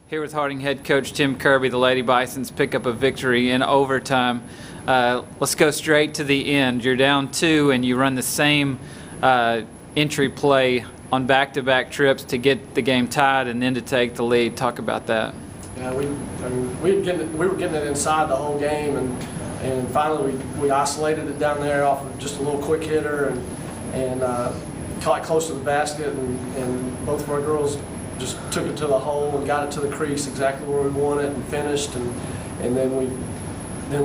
Here with Harding head coach Tim Kirby, the Lady Bisons pick up a victory in overtime. Let's go straight to the end. You're down 2 and you run the same entry play on back-to-back trips to get the game tied and then to take the lead. Talk about that. Yeah, we were getting it inside the whole game, and finally we isolated it down there off of just a little quick hitter and caught close to the basket, and both of our girls just took it to the hole and got it to the crease exactly where we want it and finished, and then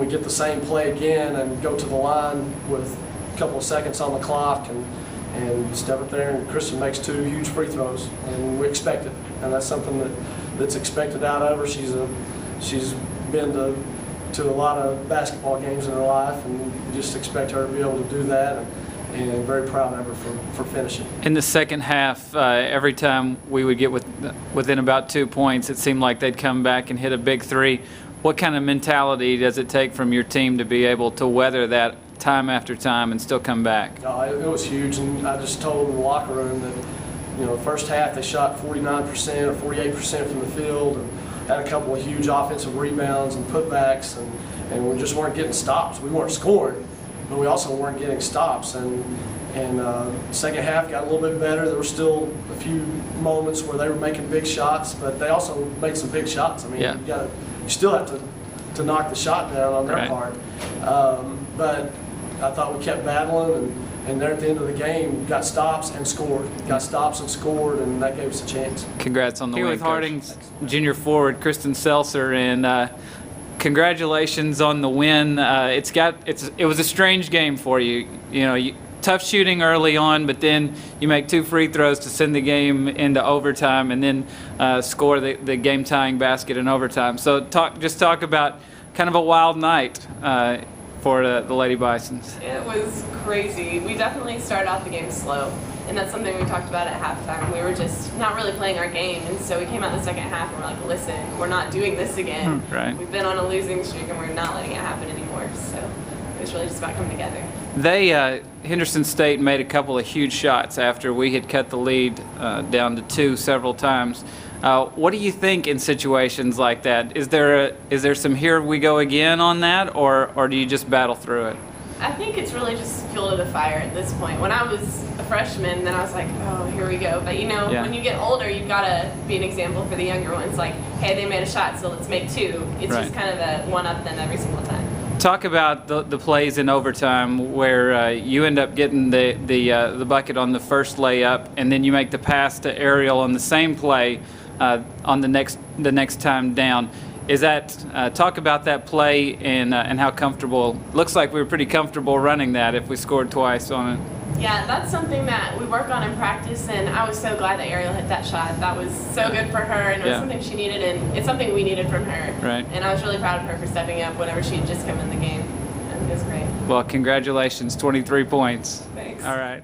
we get the same play again and go to the line with a couple of seconds on the clock and step up there, and Kristen makes 2 huge free throws, and we expect it, and that's something that's expected out of her. She's been to a lot of basketball games in her life, and we just expect her to be able to do that, and very proud of her for finishing. In the second half, every time we would get within about 2 points, it seemed like they'd come back and hit a big 3. What kind of mentality does it take from your team to be able to weather that time after time and still come back? It was huge, and I just told them in the locker room that, the first half they shot 49% or 48% from the field and had a couple of huge offensive rebounds and putbacks, and we just weren't getting stops. We weren't scoring, but we also weren't getting stops. And second half got a little bit better. There were still a few moments where they were making big shots, but they also made some big shots. I mean, yeah. You still have to knock the shot down on their right. part. But I thought we kept battling, and there at the end of the game, got stops and scored. Got stops and scored, and that gave us a chance. Congrats on the win, Coach. Here with Harding's junior forward, Kristen Seltzer, and congratulations on the win. It was a strange game for you. Tough shooting early on, but then you make 2 free throws to send the game into overtime, and then score the game-tying basket in overtime. So talk about kind of a wild night for the Lady Bisons. It was crazy. We definitely started off the game slow, and that's something we talked about at halftime. We were just not really playing our game, and so we came out in the second half and we're like, listen, we're not doing this again. Right. We've been on a losing streak and we're not letting it happen anymore. So it was really just about coming together. Henderson State made a couple of huge shots after we had cut the lead down to 2 several times. What do you think in situations like that? Is there some here we go again on that, or do you just battle through it? I think it's really just fuel to the fire at this point. When I was a freshman, then I was like, oh, here we go. But yeah. When you get older, you've got to be an example for the younger ones. Like, hey, they made a shot, so let's make 2. It's right. just kind of a one-up them every single time. Talk about the plays in overtime where you end up getting the bucket on the first layup, and then you make the pass to Ariel on the same play on the next time down. Is that talk about that play and how comfortable? Looks like we were pretty comfortable running that if we scored twice on it. Yeah, that's something that we work on in practice, and I was so glad that Ariel hit that shot. That was so good for her, and it was something she needed, and it's something we needed from her. Right. And I was really proud of her for stepping up whenever she had just come in the game. And it was great. Well, congratulations, 23 points. Thanks. All right.